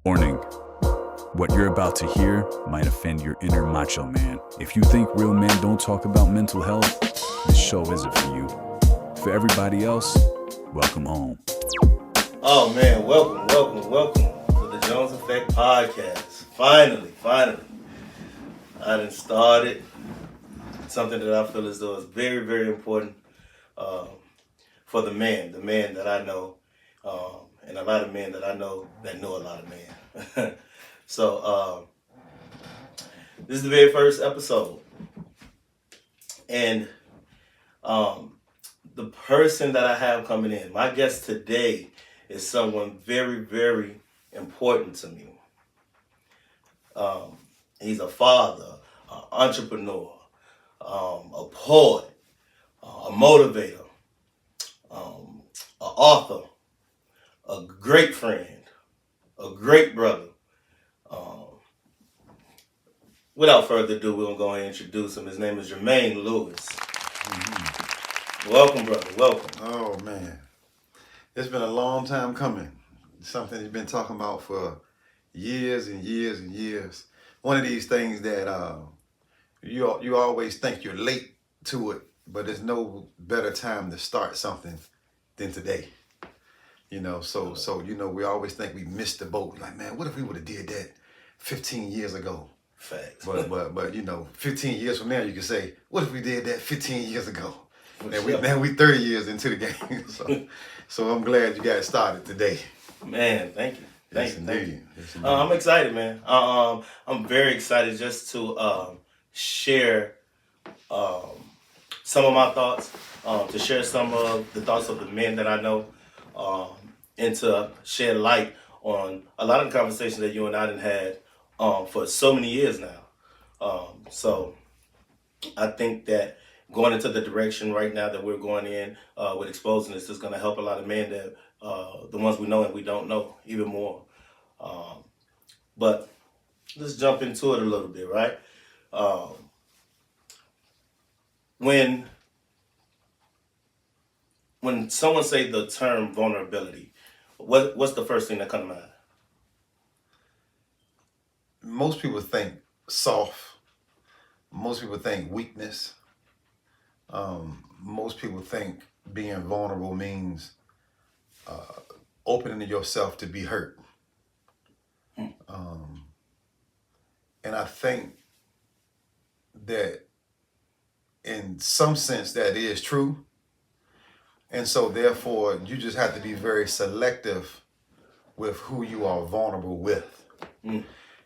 Warning. What you're about to hear might offend your inner macho man. If you think real men don't talk about mental health, this show isn't for you. For everybody else, welcome home. Oh man, welcome to the Jones Effect podcast. Finally. I done started something that I feel as though is very, very important for the man that I know, and a lot of men that I know that know a lot of men. So this is the very first episode, and the person that I have coming in, my guest today, is someone very, very important to me. He's a father, an entrepreneur, a poet, a motivator, an author, a great friend, a great brother. Without further ado, we're going to go and introduce him. His name is Jermaine Lewis. Mm-hmm. Welcome, brother. Welcome. Oh, man. It's been a long time coming. Something you've been talking about for years and years and years. One of these things that you always think you're late to it, but there's no better time to start something than today. So we always think we missed the boat. Like, man, what if we would have did that 15 years ago? Facts. But 15 years from now, you can say, what if we did that 15 years ago? And we 30 years into the game. So I'm glad you got started today. Man, thank you. Thank you. Yes, I'm excited, man. I'm very excited just to share some of my thoughts, to share some of the thoughts of the men that I know, and to shed light on a lot of the conversations that you and I done had for so many years now. So I think that going into the direction right now that we're going in with exposing this is going to help a lot of men that the ones we know and we don't know even more. But let's jump into it a little bit, right? When someone say the term vulnerability, what's the first thing that comes to mind? Most people think soft. Most people think weakness. Most people think being vulnerable means opening yourself to be hurt. And I think that in some sense that is true. And so therefore you just have to be very selective with who you are vulnerable with.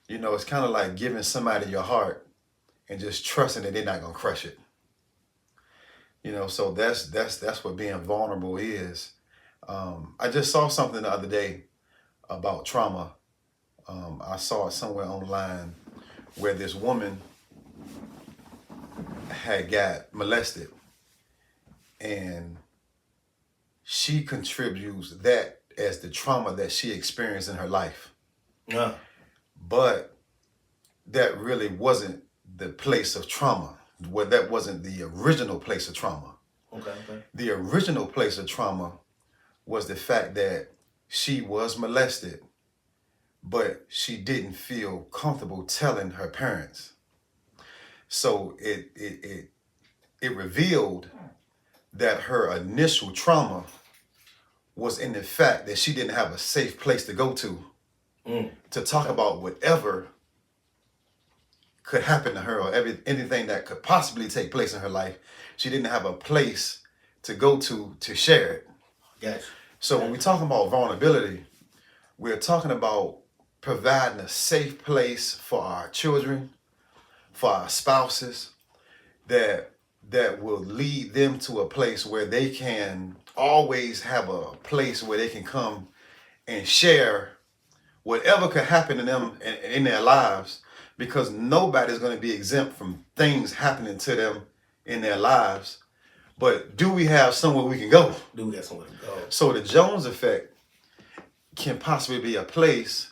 It's kind of like giving somebody your heart and just trusting that they're not gonna crush it. So that's what being vulnerable is. I just saw something the other day about trauma. I saw it somewhere online where this woman had got molested, and she contributes that as the trauma that she experienced in her life. Yeah. But that really wasn't the place of trauma. Well, that wasn't the original place of trauma. Okay. The original place of trauma was the fact that she was molested, but she didn't feel comfortable telling her parents. So it revealed that her initial trauma was in the fact that she didn't have a safe place to go to talk about whatever could happen to her or anything that could possibly take place in her life. She didn't have a place to go to share it. Gotcha. So when we talk about vulnerability, we're talking about providing a safe place for our children, for our spouses, that will lead them to a place where they can always have a place where they can come and share whatever could happen to them in their lives, because nobody's going to be exempt from things happening to them in their lives. But do we have somewhere we can go? Do we have somewhere to go? So the Jones effect can possibly be a place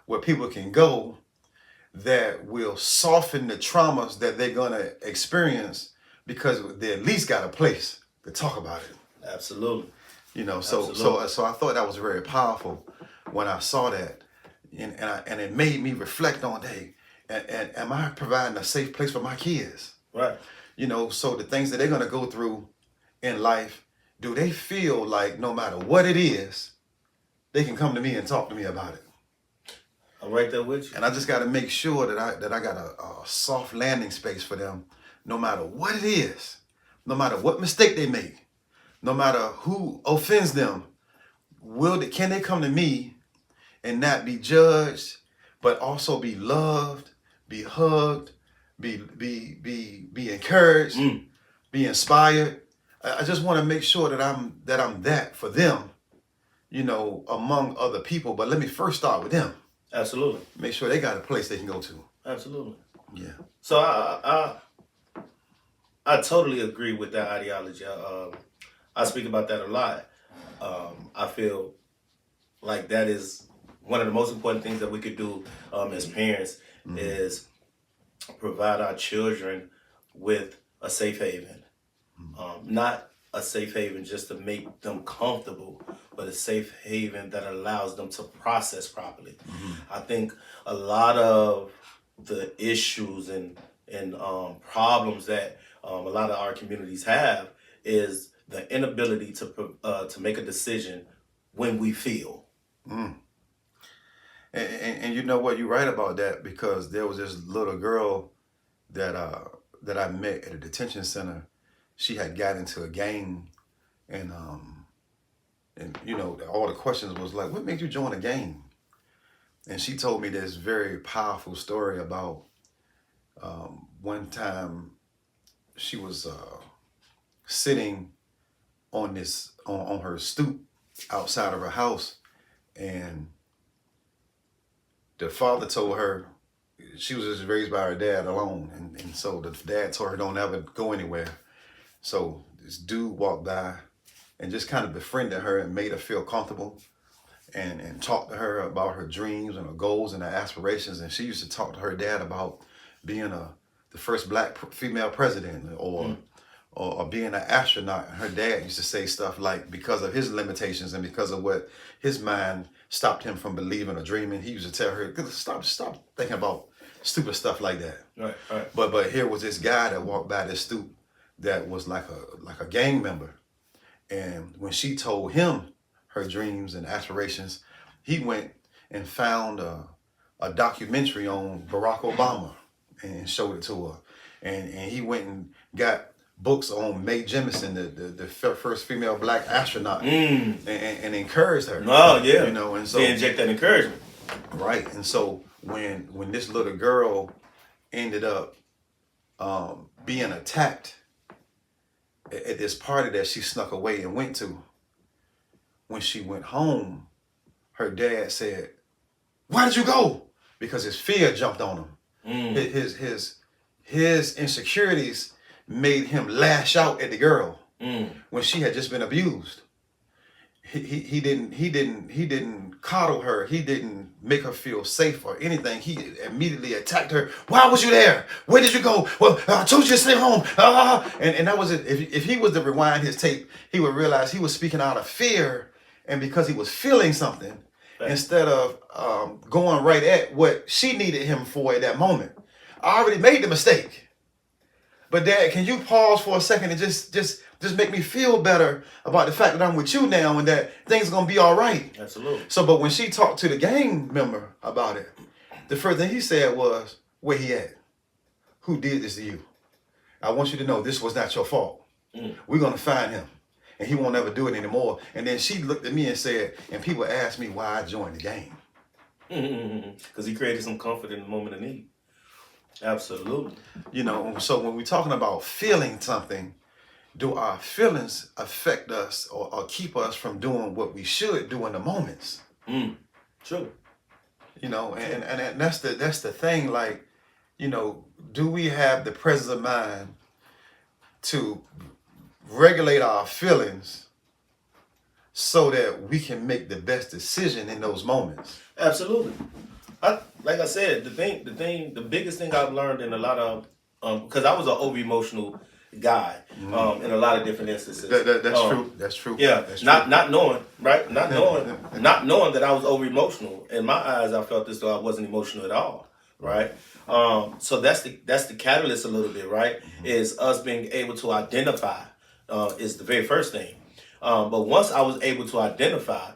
where people can go that will soften the traumas that they're going to experience, because they at least got a place to talk about it. Absolutely. So I thought that was very powerful when I saw that. and it made me reflect on, hey, and am I providing a safe place for my kids? Right. You know, so the things that they're gonna go through in life, do they feel like no matter what it is, they can come to me and talk to me about it? I'm right there with you. And I just got to make sure that I got a soft landing space for them, no matter what it is, no matter what mistake they make, no matter who offends them. Can they come to me and not be judged, but also be loved, be hugged, be encouraged, be inspired? I just want to make sure that I'm that for them, you know, among other people. But let me first start with them. Absolutely. Make sure they got a place they can go to. Absolutely. Yeah. So I totally agree with that ideology. I speak about that a lot. I feel like that is one of the most important things that we could do as parents is provide our children with a safe haven. Not a safe haven just to make them comfortable, but a safe haven that allows them to process properly. I think a lot of the issues and problems that a lot of our communities have is the inability to make a decision when we feel. And you know what, you're right about that, because there was this little girl that I met at a detention center. She had got into a gang, and you know, all the questions was like, what made you join a gang? And she told me this very powerful story about one time she was sitting on her stoop outside of her house, and the father told her, she was just raised by her dad alone, and so the dad told her don't ever go anywhere. So this dude walked by and just kind of befriended her and made her feel comfortable, and talked to her about her dreams and her goals and her aspirations. And she used to talk to her dad about being the first black female president, or being an astronaut. And her dad used to say stuff like, because of his limitations and because of what his mind stopped him from believing or dreaming, he used to tell her, stop thinking about stupid stuff like that. Right. But here was this guy that walked by this stoop that was like a gang member. And when she told him her dreams and aspirations, he went and found a documentary on Barack Obama and showed it to her. And he went and got books on Mae Jemison, the first female black astronaut, and encouraged her. Oh yeah. You know, and so they inject that encouragement. Right. And so when this little girl ended up being attacked at this party that she snuck away and went to, when she went home, her dad said, "Why did you go?" Because his fear jumped on him. His insecurities made him lash out at the girl when she had just been abused. He didn't coddle her. He didn't make her feel safe or anything. He immediately attacked her. Why was you there? Where did you go? Well, I told you to stay home. And that was it. If he was to rewind his tape, he would realize he was speaking out of fear, and because he was feeling something, instead of going right at what she needed him for at that moment. I already made the mistake. But Dad, can you pause for a second and just make me feel better about the fact that I'm with you now and that things are gonna be all right? Absolutely. So, but when she talked to the gang member about it, the first thing he said was, "Where he at? Who did this to you? I want you to know this was not your fault. We're gonna find him, and he won't ever do it anymore." And then she looked at me and said, and people asked me why I joined the gang. Because he created some comfort in the moment of need. Absolutely. You know, so when we're talking about feeling something, do our feelings affect us or keep us from doing what we should do in the moments? True. You know, and that's the thing. Like, you know, do we have the presence of mind to regulate our feelings so that we can make the best decision in those moments? Absolutely. Like I said, the biggest thing I've learned in a lot of, because I was an over emotional guy in a lot of different instances. That's true. That's true. Yeah, that's not knowing, right? Not knowing that I was over emotional. In my eyes, I felt as though I wasn't emotional at all, right? So that's the catalyst a little bit, right? Is us being able to identify is the very first thing. But once I was able to identify,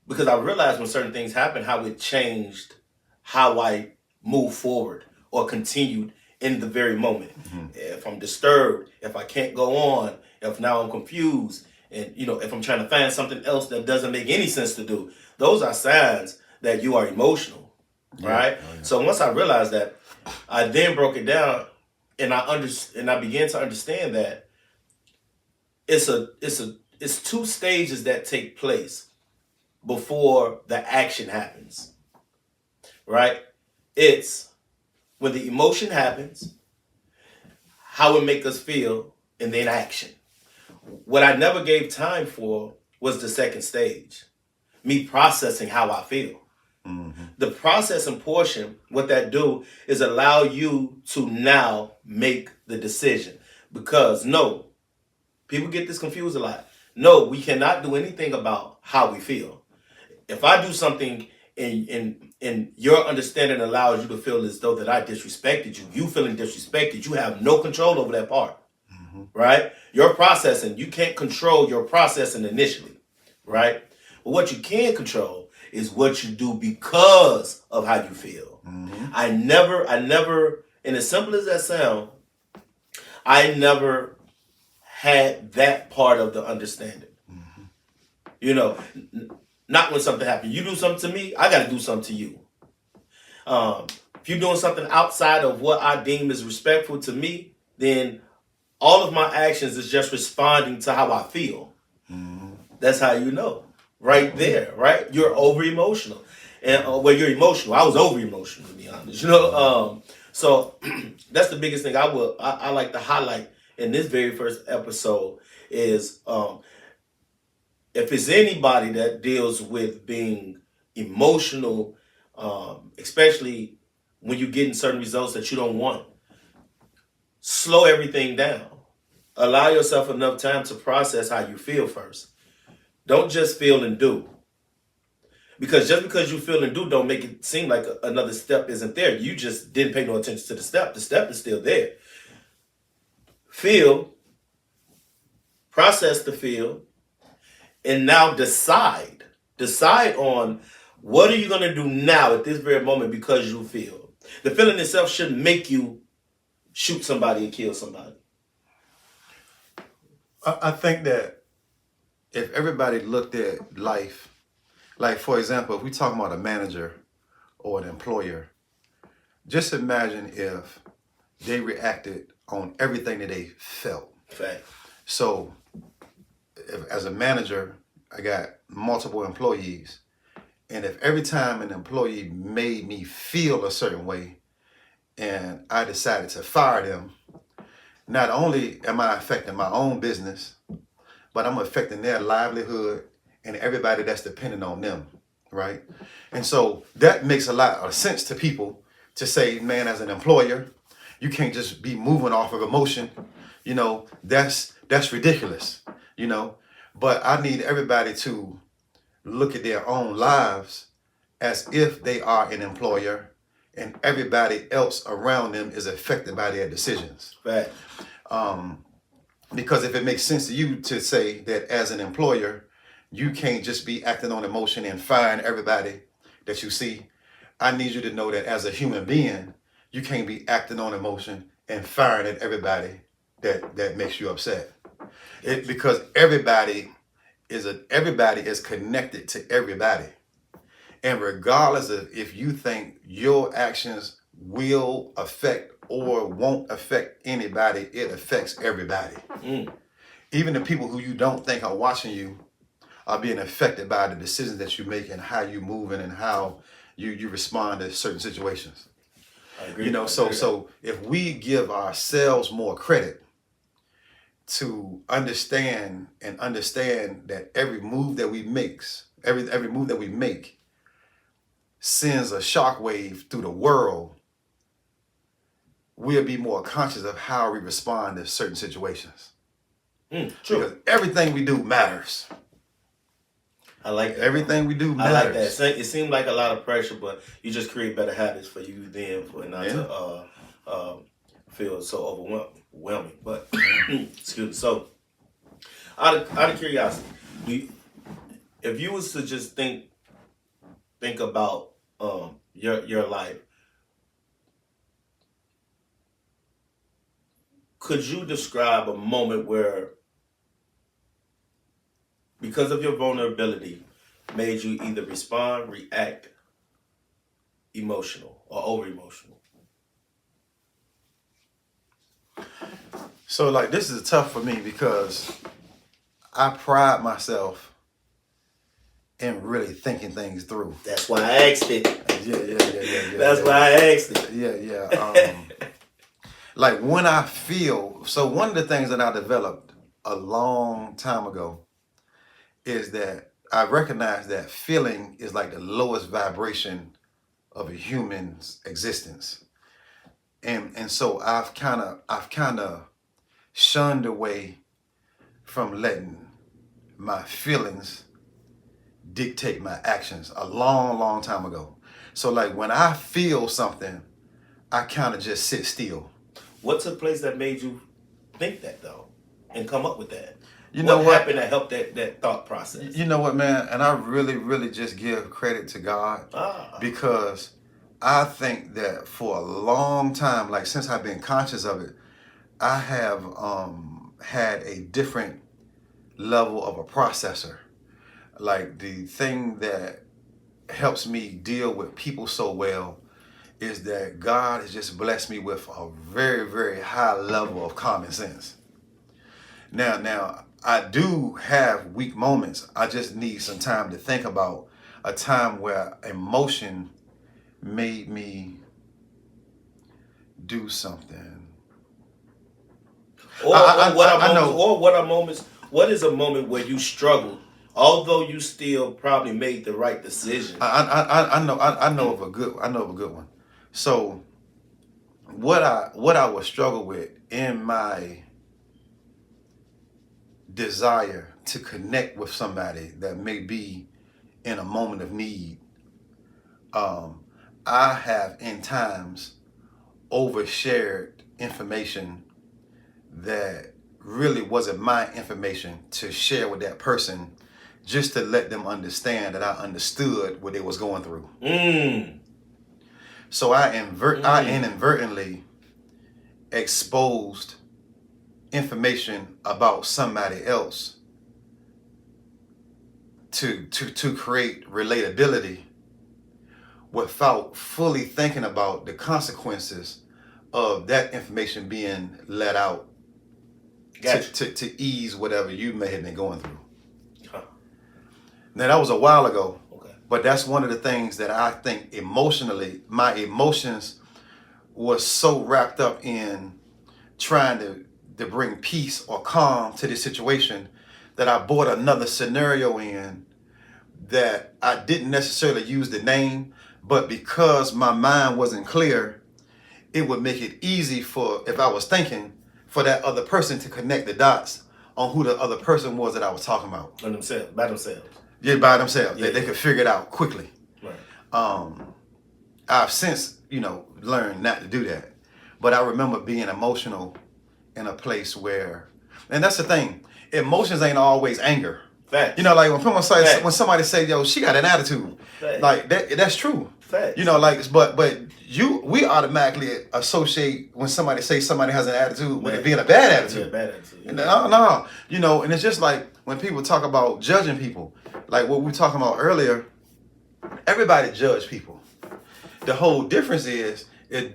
because I realized when certain things happened, how it changed how I moved forward or continued in the very moment. If I'm disturbed, if I can't go on, if now I'm confused, and if I'm trying to find something else that doesn't make any sense to do, those are signs that you are emotional, right? Oh, yeah. So once I realized that, I then broke it down, and I began to understand that it's two stages that take place before the action happens, right? It's when the emotion happens, how it make us feel, and then action. What I never gave time for was the second stage, me processing how I feel. The processing portion, what that do is allow you to now make the decision. Because no, people get this confused a lot. No, we cannot do anything about how we feel. If I do something and your understanding allows you to feel as though that I disrespected you, you feeling disrespected, you have no control over that part, right? Your processing, you can't control your processing initially, right? But what you can control is what you do because of how you feel. I never, and as simple as that sound, I never had that part of the understanding. Not when something happens. You do something to me, I got to do something to you. If you're doing something outside of what I deem is respectful to me, then all of my actions is just responding to how I feel. That's how you know. Right there, right? You're over emotional. And you're emotional. I was over emotional, to be honest. So that's the biggest thing I like to highlight in this very first episode is if it's anybody that deals with being emotional, especially when you're getting certain results that you don't want, slow everything down. Allow yourself enough time to process how you feel first. Don't just feel and do. Because just because you feel and do don't make it seem like another step isn't there. You just didn't pay no attention to the step. The step is still there. Feel, process the feel, and now decide. Decide on what are you going to do now at this very moment because you feel. The feeling itself shouldn't make you shoot somebody and kill somebody. I think that if everybody looked at life, like for example, if we talk about a manager or an employer, just imagine if they reacted on everything that they felt. Fact. So as a manager, I got multiple employees, and if every time an employee made me feel a certain way and I decided to fire them, not only am I affecting my own business, but I'm affecting their livelihood and everybody that's dependent on them, right? And so that makes a lot of sense to people to say, man, as an employer, you can't just be moving off of emotion. That's ridiculous, But I need everybody to look at their own lives as if they are an employer and everybody else around them is affected by their decisions. Right. Because if it makes sense to you to say that as an employer, you can't just be acting on emotion and firing everybody that you see, I need you to know that as a human being, you can't be acting on emotion and firing at everybody that makes you upset. Because everybody is connected to everybody. And regardless of if you think your actions will affect or won't affect anybody, it affects everybody. Even the people who you don't think are watching you are being affected by the decisions that you make and how you moving and how you respond to certain situations. I agree. So if we give ourselves more credit to understand that every move that we make sends a shockwave through the world, we'll be more conscious of how we respond to certain situations. True. Because everything we do matters. I like that. Everything we do I like that. matters. It seemed like a lot of pressure, but you just create better habits for you then, for it not to feel so overwhelming. But excuse me. So, out of curiosity, if you was to just think about your life, could you describe a moment where, because of your vulnerability, made you either respond, react, emotional, or over emotional? So like this is tough for me because I pride myself in really thinking things through. That's why I asked it. Yeah. That's why I asked it. Yeah. Like when I feel, so one of the things that I developed a long time ago is that I recognize that feeling is like the lowest vibration of a human's existence. And so I've kind of shunned away from letting my feelings dictate my actions a long time ago. So like when I feel something, I kind of just sit still. What took place that made you think that though, and come up with that? What happened that helped that thought process? You know what, man? And I really just give credit to God because I think that for a long time, like since I've been conscious of it, I have had a different level of a processor. Like the thing that helps me deal with people so well is that God has just blessed me with a very high level of common sense. Now I do have weak moments. I just need some time to think about a time where emotion made me do something. What is a moment where you struggled, although you still probably made the right decision? I know of a good one. So what I would struggle with in my desire to connect with somebody that may be in a moment of need, I have in times overshared information that really wasn't my information to share with that person, just to let them understand that I understood what they was going through. So I inadvertently exposed information about somebody else to create relatability without fully thinking about the consequences of that information being let out. Gotcha. to ease whatever you may have been going through. Now that was a while ago. Okay. But that's one of the things that I think emotionally, my emotions was so wrapped up in trying to bring peace or calm to this situation that I brought another scenario in that I didn't necessarily use the name, but because my mind wasn't clear, it would make it easy for, if I was thinking, for that other person to connect the dots on who the other person was that I was talking about. By themselves. Yeah, by themselves. Yeah. They could figure it out quickly. Right. I've since, learned not to do that. But I remember being emotional in a place where, and that's the thing, emotions ain't always anger. Facts. Like when somebody say, yo, she got an attitude. Facts. Like that's true. Facts. But we automatically associate when somebody says somebody has an attitude with it being a bad attitude. Yeah, bad attitude. Yeah. No. And it's just like when people talk about judging people, like what we were talking about earlier, everybody judge people. The whole difference is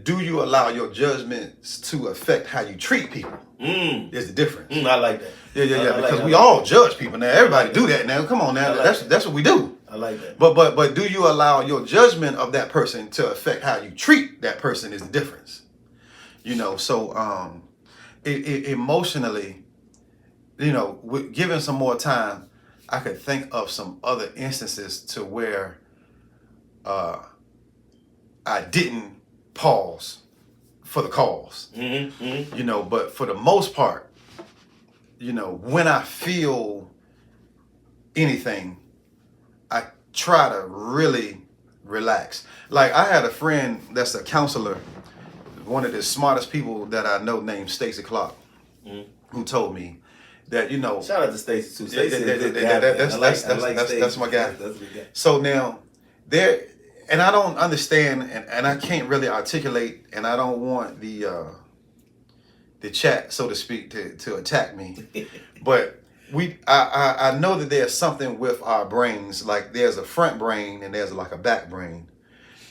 do you allow your judgments to affect how you treat people? There's the difference. I like that. Yeah. Because we all judge people now. Everybody do that now. Come on now. That's what we do. I like that. But do you allow your judgment of that person to affect how you treat that person is the difference. So emotionally, given some more time, I could think of some other instances to where I didn't pause for the cause. Mm-hmm. You know, but for the most part, you know, when I feel anything, I try to really relax. Like I had a friend that's a counselor, one of the smartest people that I know, named Stacey Clark, who told me that, you know, shout out to Stacey too. Stacey is a good guy, man. that's my guy. That's a good guy. So now there, and I don't understand, and I can't really articulate, and I don't want the chat, so to speak, to attack me, but I know that there's something with our brains, like there's a front brain and there's like a back brain,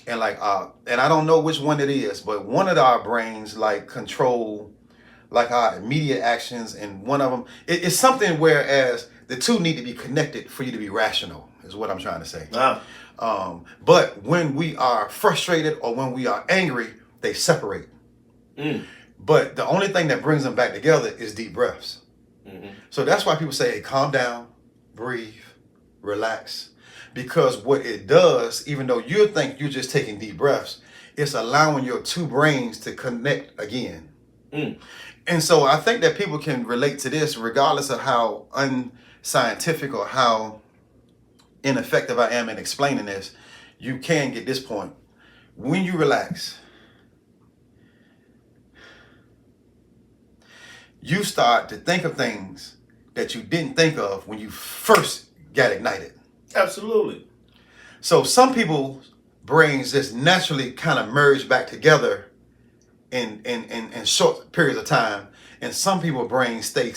and like and I don't know which one it is, but one of our brains like control like our immediate actions, and one of them it's something, whereas the two need to be connected for you to be rational, is what I'm trying to say. But when we are frustrated or when we are angry, they separate. But the only thing that brings them back together is deep breaths. So that's why people say, hey, calm down, breathe, relax. Because what it does, even though you think you're just taking deep breaths, it's allowing your two brains to connect again. And so I think that people can relate to this regardless of how unscientific or how ineffective I am in explaining this. You can get this point. When you relax, you start to think of things that you didn't think of when you first got ignited. Absolutely. So some people's brains just naturally kind of merge back together in short periods of time, and some people's brains stay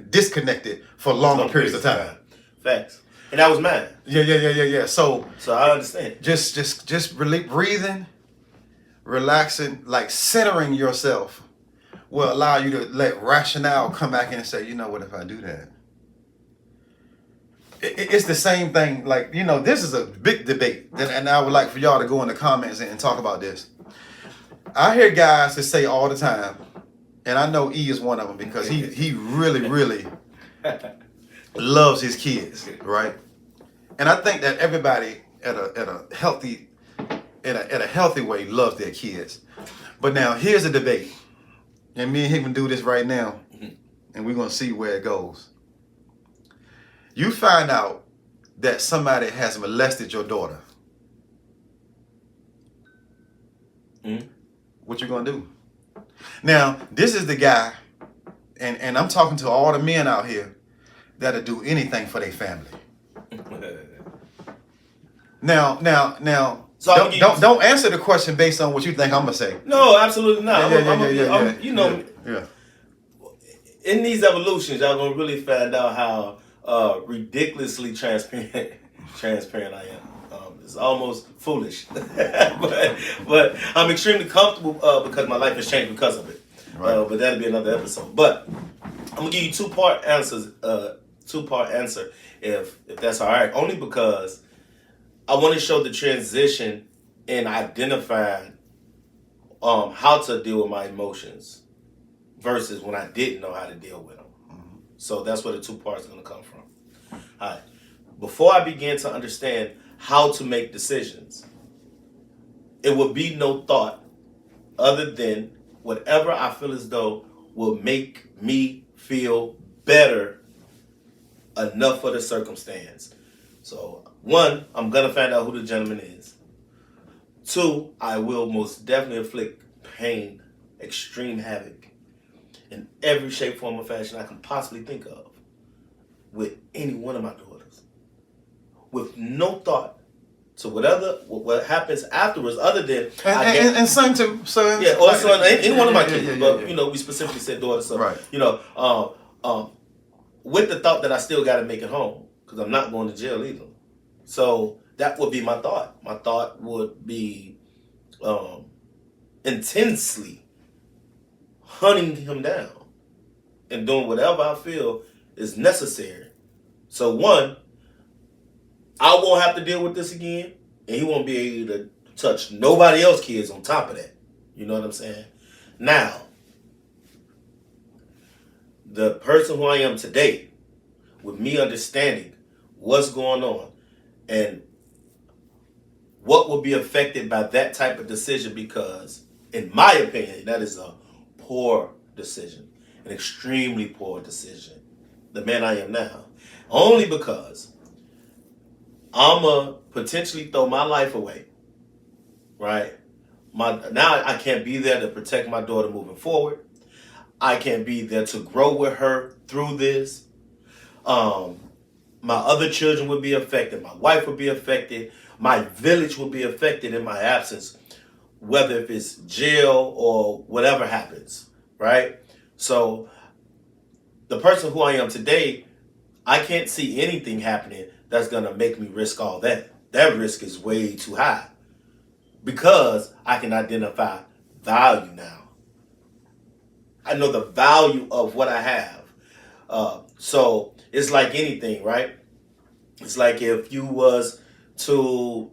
disconnected for longer periods of time. Facts. And that was mine. Yeah. So I understand. Just really breathing, relaxing, like centering yourself will allow you to let rationale come back in and say, you know what, if I do that. It's the same thing. Like, you know, this is a big debate, and I would like for y'all to go in the comments and talk about this. I hear guys that say all the time, and I know E is one of them because he really loves his kids, right? And I think that everybody at a healthy way loves their kids. But now here's a debate, and me and him can do this right now, and we're gonna see where it goes. You find out that somebody has molested your daughter. What you gonna do? Now, this is the guy, and I'm talking to all the men out here that'll do anything for their family. Now. So don't answer the question based on what you think I'm gonna say. No, absolutely not. Yeah. You know, in these evolutions, y'all gonna really find out how ridiculously transparent I am. It's almost foolish, but I'm extremely comfortable because my life has changed because of it. Right. But that'll be another episode. But I'm gonna give you two-part answer if that's all right. Only because I want to show the transition in identifying how to deal with my emotions versus when I didn't know how to deal with them. So that's where the two parts are gonna come from. All right. Before I begin to understand how to make decisions, it will be no thought other than whatever I feel as though will make me feel better enough for the circumstance. So, one, I'm going to find out who the gentleman is. Two, I will most definitely inflict pain, extreme havoc in every shape, form, or fashion I can possibly think of with any one of my daughters, with no thought to what happens afterwards, other than and son too, son. Yeah, or son, any one of my kids. But you know, we specifically said daughter, so right. You know, with the thought that I still got to make it home because I'm not going to jail either. So that would be my thought. My thought would be intensely hunting him down and doing whatever I feel is necessary. So one, I won't have to deal with this again, and he won't be able to touch nobody else's kids on top of that. You know what I'm saying? Now, the person who I am today, with me understanding what's going on and what will be affected by that type of decision, because in my opinion, that is a poor decision, an extremely poor decision. The man I am now, only because I'ma potentially throw my life away, right? Now I can't be there to protect my daughter moving forward. I can't be there to grow with her through this. My other children would be affected. My wife would be affected. My village would be affected in my absence, whether if it's jail or whatever happens, right? So the person who I am today, I can't see anything happening that's going to make me risk all that. That risk is way too high because I can identify value now. I know the value of what I have. So it's like anything, right? It's like if you was to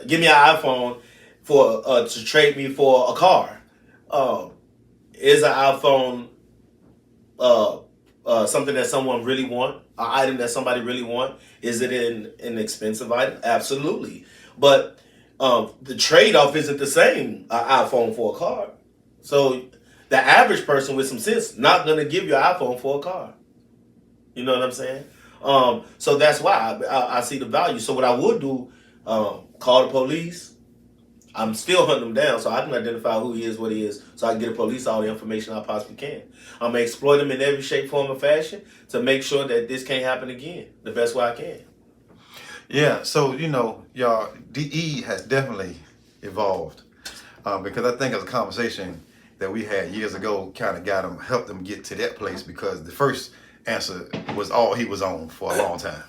give me an iPhone for to trade me for a car. Is an iPhone something that someone really want? An item that somebody really want? Is it an expensive item? Absolutely. But the trade-off isn't the same, an iPhone for a car. So the average person with some sense not going to give you an iPhone for a car. You know what I'm saying? So that's why I see the value. So what I would do, call the police. I'm still hunting him down so I can identify who he is, what he is, so I can get the police all the information I possibly can. I'm going to exploit him in every shape, form, or fashion to make sure that this can't happen again the best way I can. Yeah, so, y'all, DE has definitely evolved because I think it's a conversation that we had years ago kind of helped him get to that place because the first answer was all he was on for a long time.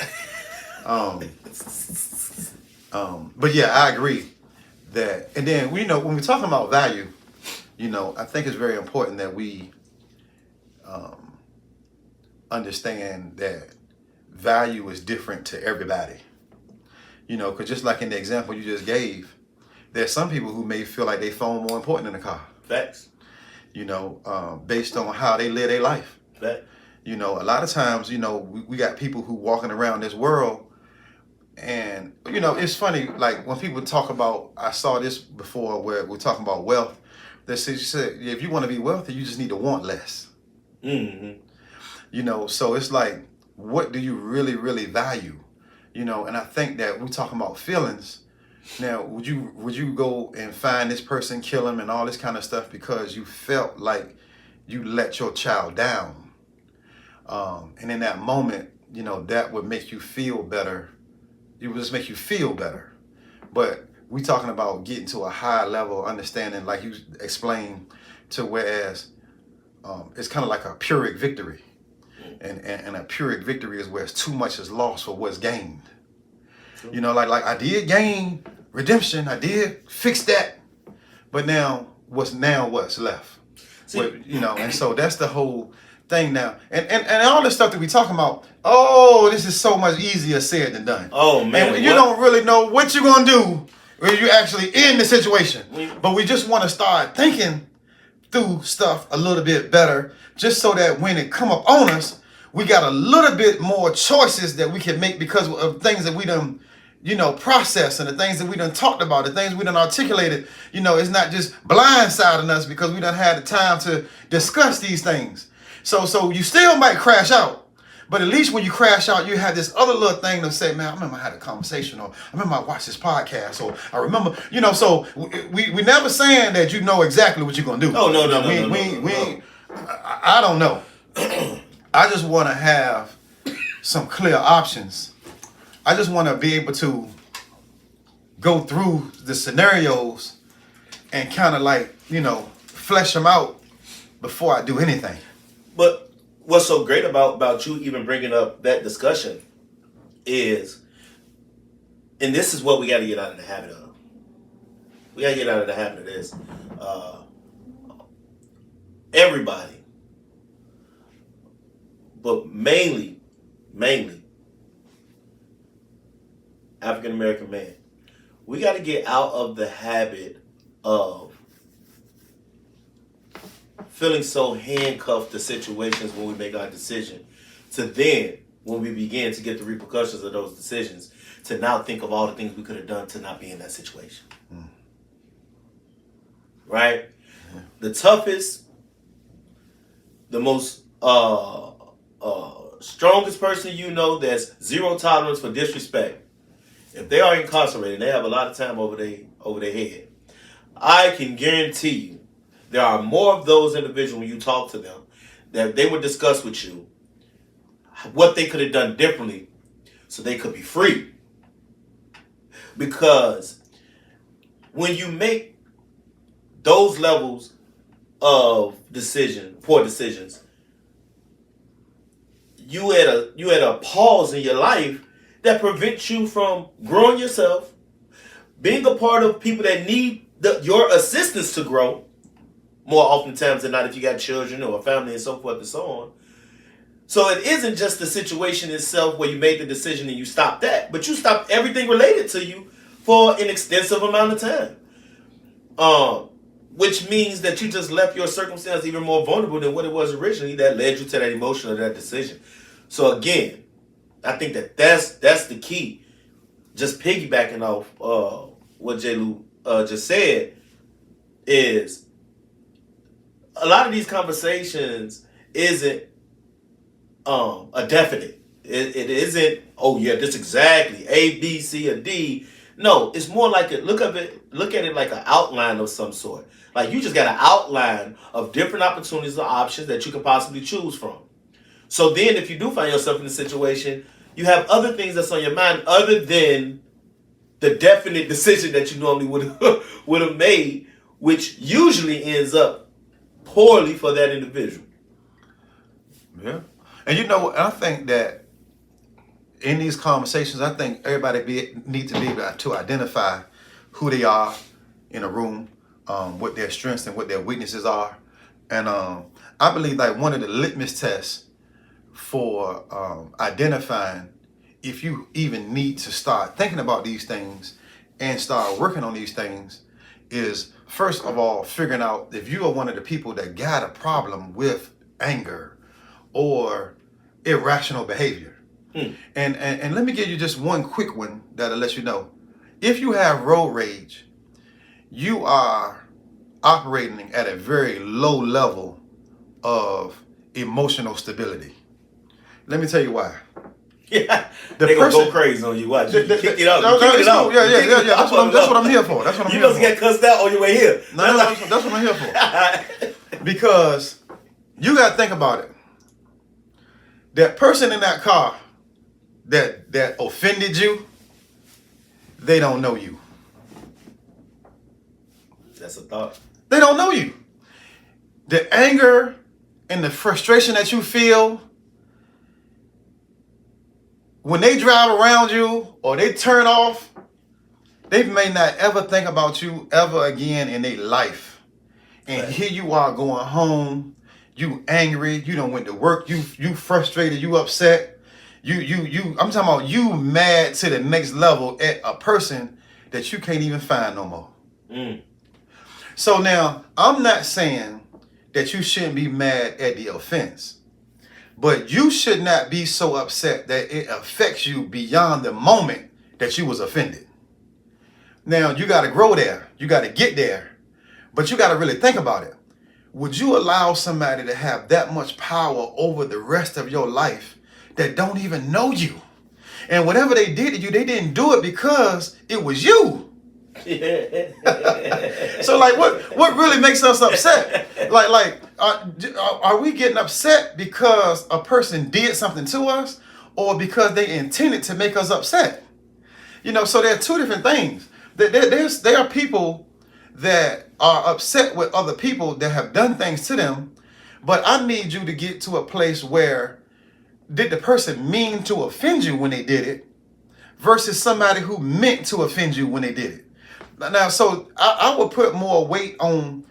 But yeah, I agree that, and then, when we're talking about value, I think it's very important that we understand that value is different to everybody. Because just like in the example you just gave, there's some people who may feel like they phone more important than the car. Facts. Based on how they live their life. Facts. A lot of times, we got people who walking around this world and, it's funny, like when people talk about, I saw this before where we're talking about wealth, they said, if you want to be wealthy, you just need to want less. Mm-hmm. So it's like, what do you really, really value? And I think that we're talking about feelings. Now, would you go and find this person, kill him and all this kind of stuff because you felt like you let your child down? And in that moment, that would make you feel better. It would just make you feel better. But we talking about getting to a higher level of understanding, like you explained, to whereas it's kind of like a Pyrrhic victory. And a Pyrrhic victory is where too much is lost for what's gained. Sure. Like I did gain redemption, I did fix that, but now what's left? See, And so that's the whole thing now. And all this stuff that we talking about, oh, this is so much easier said than done. Oh man. And you don't really know what you're gonna do when you're actually in the situation. But we just want to start thinking through stuff a little bit better, just so that when it come up on us, we got a little bit more choices that we can make because of things that we done, processed and the things that we done talked about, the things we done articulated. It's not just blindsiding us because we done had the time to discuss these things. So you still might crash out, but at least when you crash out, you have this other little thing to say, man, I remember I had a conversation, or I remember I watched this podcast, or I remember, so we never saying that you know exactly what you're going to do. Oh, no. I don't know. I just want to have some clear options. I just want to be able to go through the scenarios and kind of like, flesh them out before I do anything. But what's so great about you even bringing up that discussion is, and this is what we got to get out of the habit of. We got to get out of the habit of this. Everybody, but mainly African American men, we got to get out of the habit of feeling so handcuffed to situations when we make our decision, to then, when we begin to get the repercussions of those decisions, to now think of all the things we could have done to not be in that situation. right? The toughest, the most strongest person you know that's zero tolerance for disrespect. If they are incarcerated, they have a lot of time over their head. I can guarantee you, there are more of those individuals when you talk to them that they would discuss with you what they could have done differently so they could be free. Because when you make those levels of poor decisions, you at a pause in your life that prevents you from growing yourself, being a part of people that need your assistance to grow, more oftentimes than not if you got children or a family and so forth and so on. So it isn't just the situation itself where you made the decision and you stopped that, but you stopped everything related to you for an extensive amount of time. Which means that you just left your circumstance even more vulnerable than what it was originally that led you to that emotion or that decision. So again, I think that's the key. Just piggybacking off what J. Lou just said is a lot of these conversations isn't a definite. It isn't, oh yeah, this exactly A, B, C, or D. No, it's more like look at it like an outline of some sort. Like you just got an outline of different opportunities or options that you could possibly choose from. So then if you do find yourself in a situation, you have other things that's on your mind other than the definite decision that you normally would have made, which usually ends up poorly for that individual. Yeah. And you know, I think that in these conversations, I think everybody needs to be able to identify who they are in a room, what their strengths and what their weaknesses are. And I believe like one of the litmus tests for identifying if you even need to start thinking about these things and start working on these things is, first of all, figuring out if you are one of the people that got a problem with anger or irrational behavior. And let me give you just one quick one that'll let you know. If you have road rage, you are operating at a very low level of emotional stability. Let me tell you why. Yeah, they gonna go crazy on you. Watch, you kick it out. Yeah. That's what I'm here for. That's what I'm here for. You must get cussed out on your way here. No, that's what I'm here for. Because you gotta think about it. That person in that car that offended you, they don't know you. That's a thought. They don't know you. The anger and the frustration that you feel when they drive around you or they turn off, they may not ever think about you ever again in their life. And right. Here you are going home, you angry, you don't went to work, you frustrated, you upset. I'm talking about you mad to the next level at a person that you can't even find no more. So now, I'm not saying that you shouldn't be mad at the offense, but you should not be so upset that it affects you beyond the moment that you was offended. Now, you got to grow there. You got to get there, but you got to really think about it. Would you allow somebody to have that much power over the rest of your life that don't even know you? And whatever they did to you, they didn't do it because it was you. So like what really makes us upset? Are we getting upset because a person did something to us or because they intended to make us upset? You know, so there are two different things. There are people that are upset with other people that have done things to them, but I need you to get to a place where did the person mean to offend you when they did it versus somebody who meant to offend you when they did it. Now, so I would put more weight on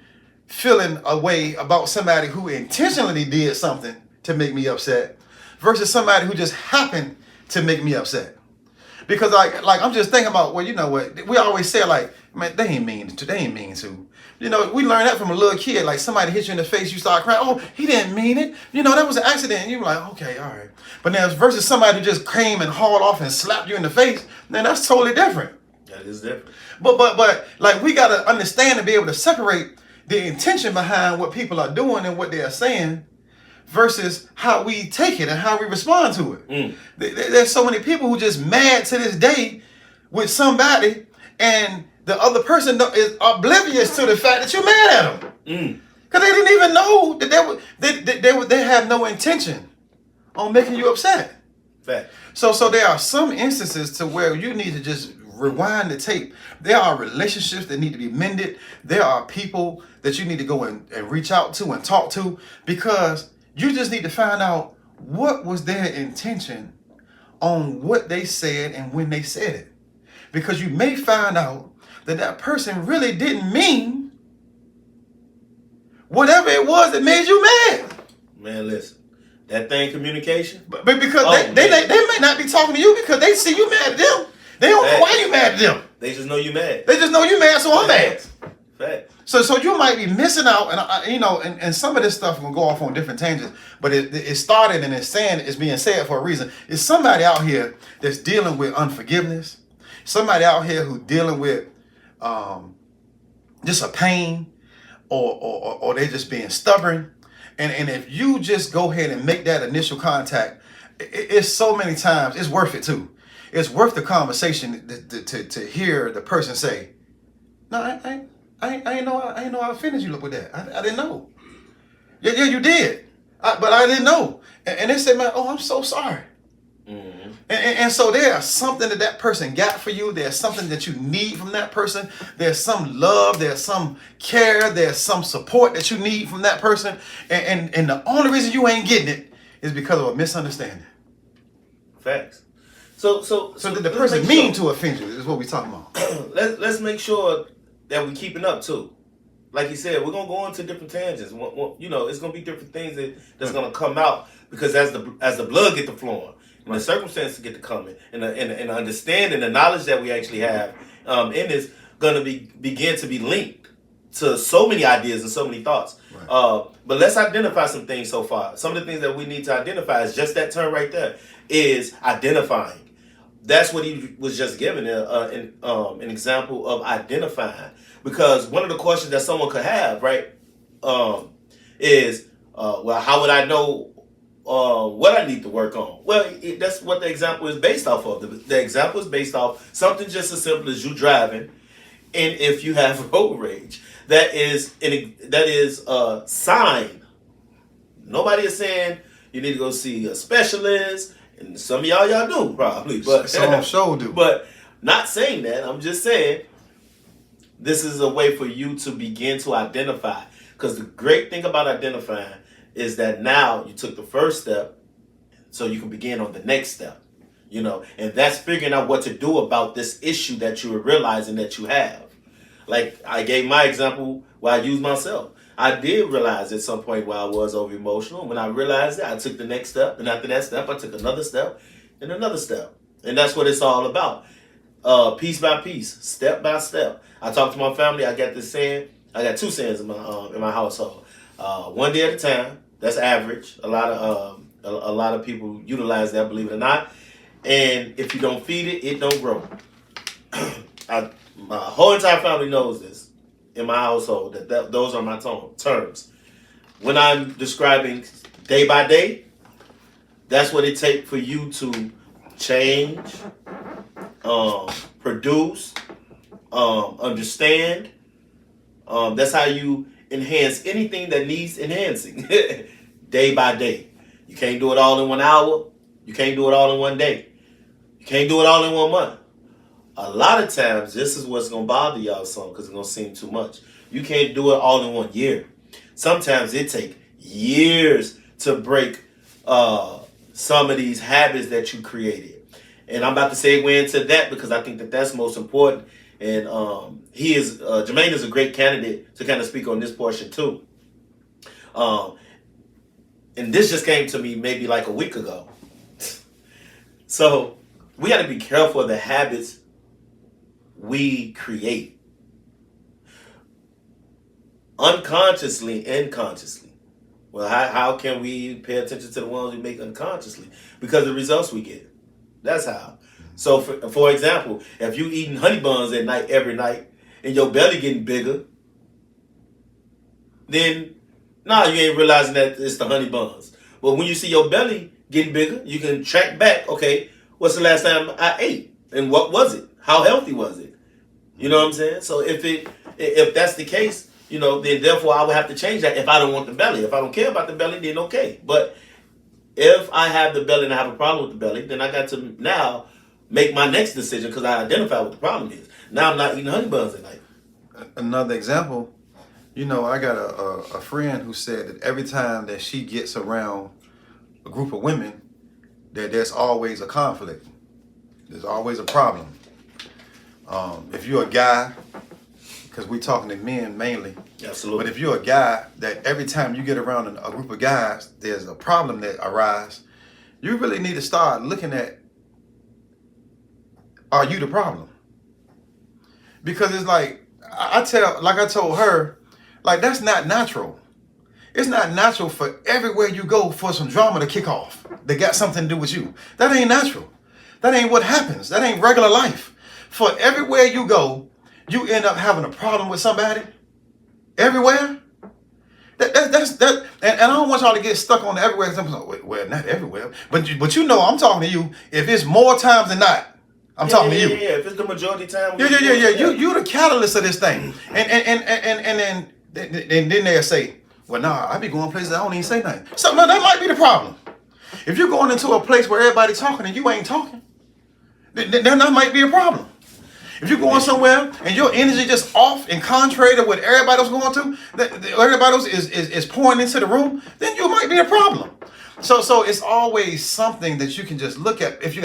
feeling a way about somebody who intentionally did something to make me upset versus somebody who just happened to make me upset. Because I'm just thinking about, well, you know what, we always say like, man, they ain't mean to. You know, we learned that from a little kid. Like somebody hit you in the face, you start crying. Oh, he didn't mean it. You know, that was an accident. And you were like, okay, all right. But now versus somebody who just came and hauled off and slapped you in the face, then that's totally different. That is different. But like we gotta understand and be able to separate the intention behind what people are doing and what they are saying versus how we take it and how we respond to it. There's so many people who just mad to this day with somebody, and the other person is oblivious to the fact that you're mad at them. Because they didn't even know that they have no intention on making you upset. Fact. So there are some instances to where you need to just rewind the tape. There are relationships that need to be mended. There are people that you need to go and reach out to and talk to, because you just need to find out what was their intention on what they said and when they said it. Because you may find out that person really didn't mean whatever it was that made you mad. Man, listen. That thing, communication. But because they may not be talking to you because they see you mad at them. They don't know why you mad at them. They just know you mad. They just know you mad, so I'm mad. Fact. So you might be missing out, and and some of this stuff will go off on different tangents. But it started and it's being said for a reason. It's somebody out here that's dealing with unforgiveness. Somebody out here who's dealing with just a pain, or they just being stubborn. And if you just go ahead and make that initial contact, it's so many times, it's worth it too. It's worth the conversation to hear the person say, "No, I ain't know how offended you look with that. I didn't know." Yeah, you did, but I didn't know. And they said, "Man, oh, I'm so sorry." Mm-hmm. And so there's something that person got for you. There's something that you need from that person. There's some love. There's some care. There's some support that you need from that person. And the only reason you ain't getting it is because of a misunderstanding. Facts. So did the person mean to offend you? Is what we're talking about. Let's make sure that we're keeping up too. Like you said, we're gonna go into different tangents. It's gonna be different things that's gonna come out, because as the blood get to flowing, and the circumstances get to coming, and the understanding, the knowledge that we actually have in this, gonna begin to be linked to so many ideas and so many thoughts. Right. But let's identify some things so far. Some of the things that we need to identify is just that term right there, is identifying. That's what he was just given, an example of identifying. Because one of the questions that someone could have, right, is, well, how would I know what I need to work on? Well, that's what the example is based off of. The example is based off something just as simple as you driving, and if you have road rage, that is a sign. Nobody is saying you need to go see a specialist. And some of y'all do probably, but some sure do. But not saying that. I'm just saying this is a way for you to begin to identify. Because the great thing about identifying is that now you took the first step, so you can begin on the next step. And that's figuring out what to do about this issue that you are realizing that you have. Like I gave my example where I used myself. I did realize at some point where I was over emotional. When I realized that, I took the next step, and after that step, I took another step and another step. And that's what it's all about. Piece by piece, step by step. I talk to my family. I got this saying. I got two sayings in my household. One day at a time. That's average. A lot of people utilize that, believe it or not. And if you don't feed it, it don't grow. My whole entire family knows this. In my household, that those are my terms. When I'm describing day by day, that's what it takes for you to change, produce, understand. That's how you enhance anything that needs enhancing day by day. You can't do it all in 1 hour. You can't do it all in 1 day. You can't do it all in 1 month. A lot of times, this is what's going to bother y'all some, because it's going to seem too much. You can't do it all in 1 year. Sometimes it takes years to break some of these habits that you created. And I'm about to segue into that because I think that that's most important. And Jermaine is a great candidate to kind of speak on this portion too. And this just came to me maybe like a week ago. So we got to be careful of the habits we create, unconsciously and consciously. Well, how can we pay attention to the ones we make unconsciously? Because of the results we get. That's how. So, for example, if you eating honey buns at night every night and your belly getting bigger, then nah, you ain't realizing that it's the honey buns. But when you see your belly getting bigger, you can track back. Okay, what's the last time I ate, and what was it? How healthy was it? You know what I'm saying? So if that's the case, then therefore I would have to change that if I don't want the belly. If I don't care about the belly, then okay. But if I have the belly and I have a problem with the belly, then I got to now make my next decision because I identify what the problem is. Now I'm not eating honey buns at night. Another example, I got a friend who said that every time that she gets around a group of women, that there's always a conflict. There's always a problem. If you're a guy, because we're talking to men mainly. Absolutely. But if you're a guy, that every time you get around a group of guys, there's a problem that arises. You really need to start looking at, are you the problem? Because it's like, I told her, like, that's not natural. It's not natural for everywhere you go for some drama to kick off that got something to do with you. That ain't natural. That ain't what happens. That ain't regular life. For everywhere you go, you end up having a problem with somebody. Everywhere. That's and I don't want y'all to get stuck on the everywhere. Well, not everywhere, but I'm talking to you. If it's more times than not, I'm talking to you. Yeah. If it's the majority of the time. Yeah. You the catalyst of this thing. And then they'll say, well, nah, I be going places I don't even say nothing. So no, that might be the problem. If you're going into a place where everybody's talking and you ain't talking, then that might be a problem. If you're going somewhere and your energy just off and contrary to what everybody else going to, that everybody else is pouring into the room, then you might be a problem. So it's always something that you can just look at if you're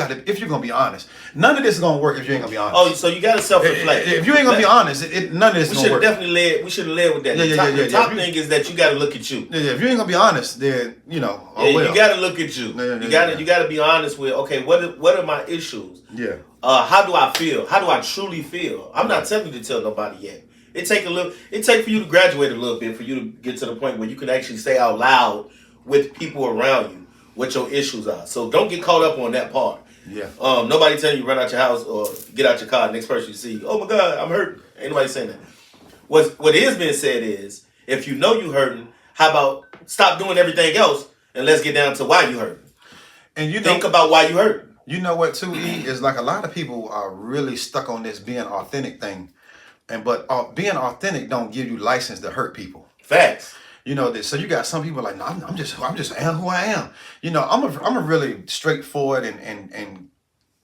gonna be honest. None of this is gonna work if you ain't gonna be honest. Oh, so you gotta self-reflect. If you ain't gonna be honest, none of this is gonna work. We should have led with that. The top thing is that you gotta look at you. Yeah, if you ain't gonna be honest, then you gotta look at you. You gotta be honest with, okay, what are my issues? Yeah. How do I feel? How do I truly feel? I'm not telling you to tell nobody yet. It take for you to graduate a little bit for you to get to the point where you can actually say out loud with people around you what your issues are. So don't get caught up on that part. Yeah. Nobody telling you run out your house or get out your car. Next person you see, oh my God, I'm hurt. Ain't nobody saying that. What is being said is, if you know you hurting, how about stop doing everything else and let's get down to why you hurting. And think about why you hurting. You know what, too, E, is like a lot of people are really stuck on this being authentic thing, but being authentic don't give you license to hurt people. Facts. So you got some people like, no, I'm just am who I am. I'm a really straightforward and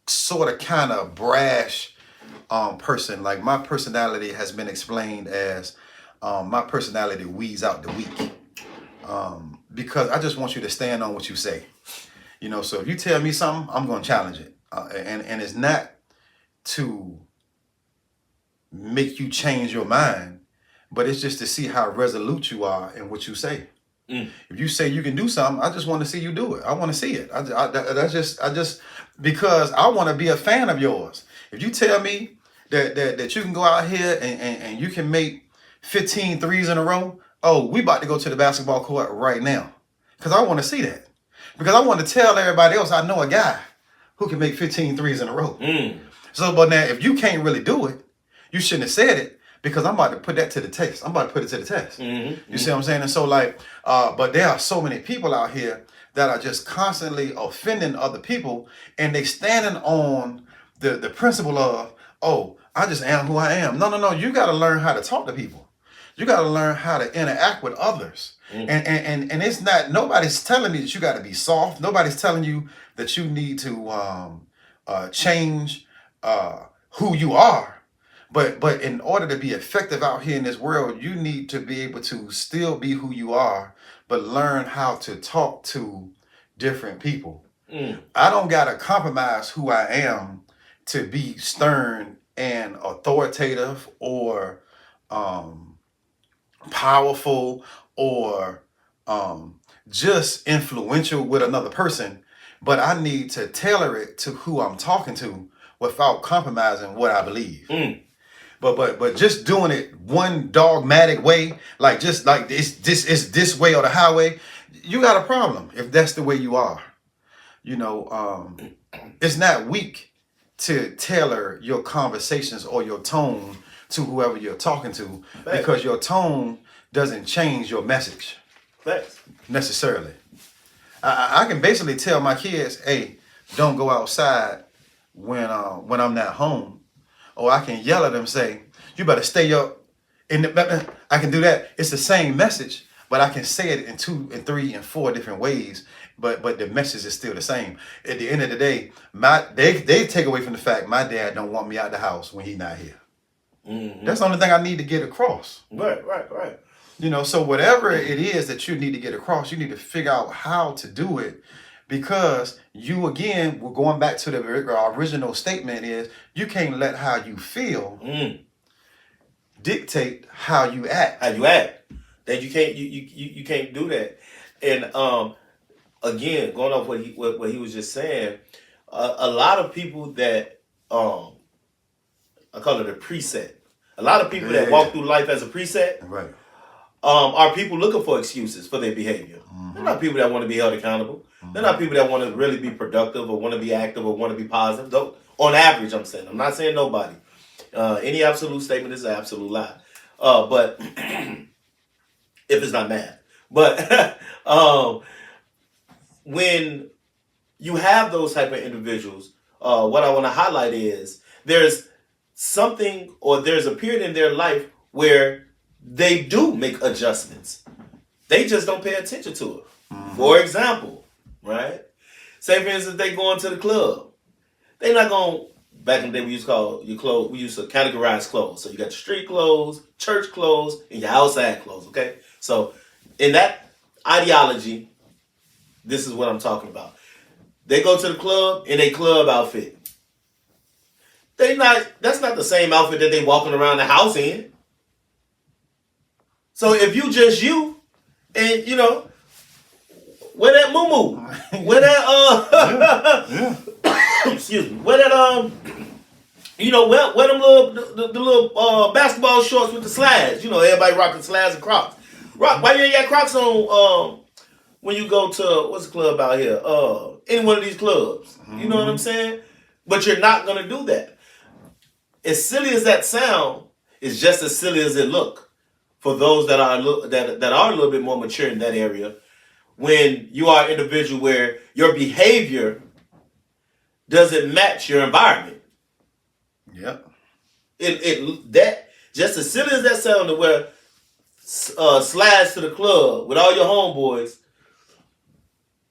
sort of kind of brash person. Like, my personality has been explained as my personality weeds out the weak, because I just want you to stand on what you say. So if you tell me something, I'm going to challenge it, and it's not to make you change your mind. But it's just to see how resolute you are in what you say. If you say you can do something, I just want to see you do it. I want to see it. Because I want to be a fan of yours. If you tell me that you can go out here and you can make 15 threes in a row, oh, we about to go to the basketball court right now. Because I want to see that. Because I want to tell everybody else I know a guy who can make 15 threes in a row. So, but now, if you can't really do it, you shouldn't have said it. Because I'm about to put that to the test. I'm about to put it to the test. You see what I'm saying? And so, but there are so many people out here that are just constantly offending other people, and they standing on the principle of, oh, I just am who I am. No. You got to learn how to talk to people. You got to learn how to interact with others. And it's not, nobody's telling you that you got to be soft. Nobody's telling you that you need to change who you are. But in order to be effective out here in this world, you need to be able to still be who you are, but learn how to talk to different people. I don't got to compromise who I am to be stern and authoritative or powerful or just influential with another person. But I need to tailor it to who I'm talking to without compromising what I believe. But just doing it one dogmatic way, like it's this way or the highway, you got a problem if that's the way you are. It's not weak to tailor your conversations or your tone to whoever you're talking to, Facts. because your tone doesn't change your message Facts. necessarily. I can basically tell my kids, hey, don't go outside when I'm not home. Or I can yell at them, say, you better stay up. I can do that. It's the same message, but I can say it in 2 and 3 and 4 different ways. But the message is still the same. At the end of the day, they take away from the fact my dad don't want me out the house when he's not here. Mm-hmm. That's the only thing I need to get across. Right. So whatever it is that you need to get across, you need to figure out how to do it, because you, again, we're going back to the original statement, is you can't let how you feel dictate how you act. That you can't do that. And again, going off what he was just saying, a lot of people that I call it a preset. A lot of people that walk through life as a preset, Right. Are people looking for excuses for their behavior. They're not people that want to be held accountable. They're not people that want to really be productive or want to be active or want to be positive. Though, on average, I'm saying. I'm not saying nobody. Any absolute statement is an absolute lie. But if it's not math. But when you have those type of individuals, what I want to highlight is there's something, or there's a period in their life where they do make adjustments. They just don't pay attention to it. For example, right? Say, for instance, they go into the club. They're not going, back in the day we used to call your clothes, we used to categorize clothes. So you got your street clothes, church clothes, and your outside clothes, okay? So in that ideology, this is what I'm talking about. They go to the club in a club outfit. That's not the same outfit that they walking around the house in. So if you just you, and wear that muumuu, wear that excuse me, wear that wear them little basketball shorts with the slides. Everybody rocking slides and Crocs. Why you ain't got Crocs on when you go to what's the club out here? Any one of these clubs. You know what I'm saying? But you're not gonna do that. As silly as that sound, it's just as silly as it look. For those that are a little bit more mature in that area, when you are an individual where your behavior doesn't match your environment. Yep. That just as silly as that sound, to wear slides to the club with all your homeboys,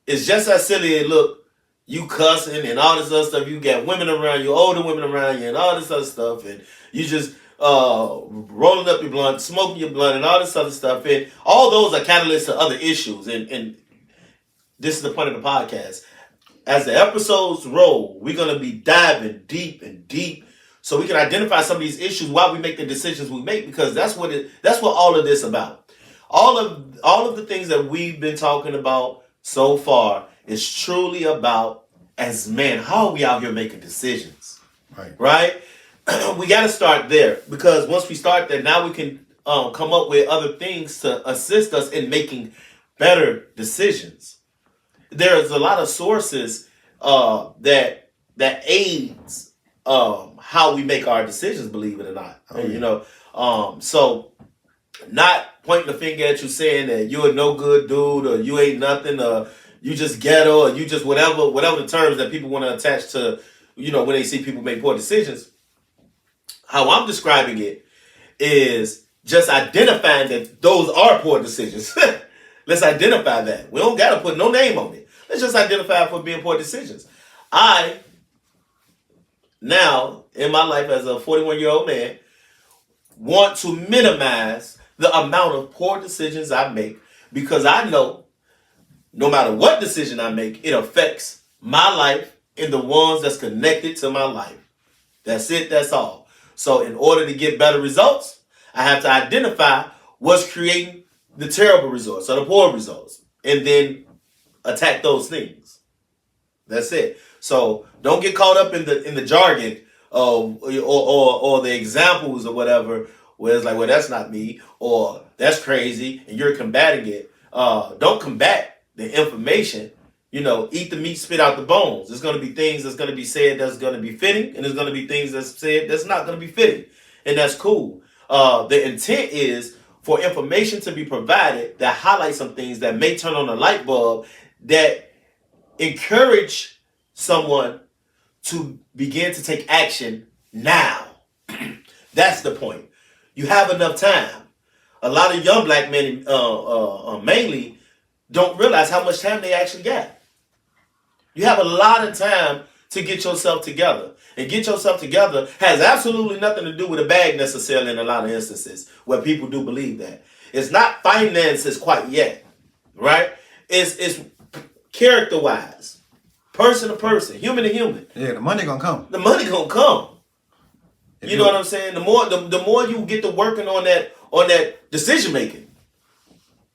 it's just as silly it look. You cussing and all this other stuff. You got women around you, older women around you, and all this other stuff, and you just rolling up your blunt, smoking your blunt, and all this other stuff. And all those are catalysts to other issues. And this is the point of the podcast. As the episodes roll, we're gonna be diving deep and deep, so we can identify some of these issues while we make the decisions we make, because that's what all of this about. All of the things that we've been talking about so far is truly about, as men, how are we out here making decisions? Right? We got to start there, because once we start there, now we can come up with other things to assist us in making better decisions. There's a lot of sources that aids how we make our decisions, believe it or not. So not pointing the finger at you saying that you're a no good dude, or you ain't nothing, or you just ghetto, or you just whatever the terms that people want to attach to, when they see people make poor decisions. How I'm describing it is just identifying that those are poor decisions. Let's identify that. We don't got to put no name on it. Let's just identify it for being poor decisions. I, now, in my life as a 41-year-old man, want to minimize the amount of poor decisions I make, because I know no matter what decision I make, it affects my life and the ones that's connected to my life. That's it. That's all. So in order to get better results, I have to identify what's creating the terrible results or the poor results, and then attack those things. That's it. So don't get caught up in the jargon or the examples or whatever, where it's like, well, that's not me, or that's crazy, and you're combating it. Don't combat the information. Eat the meat, spit out the bones. There's going to be things that's going to be said that's going to be fitting, and there's going to be things that's said that's not going to be fitting. and that's cool. The intent is for information to be provided that highlights some things that may turn on a light bulb that encourage someone to begin to take action now. That's the point. You have enough time. A lot of young black men, mainly, don't realize how much time they actually got. You have a lot of time to get yourself together. And get yourself together has absolutely nothing to do with a bag necessarily in a lot of instances where people do believe that. It's not finances quite yet, right? It's character-wise, person to person, human to human. Yeah, the money gonna come. The money gonna come. You know what I'm saying? The more you get to working on that decision making.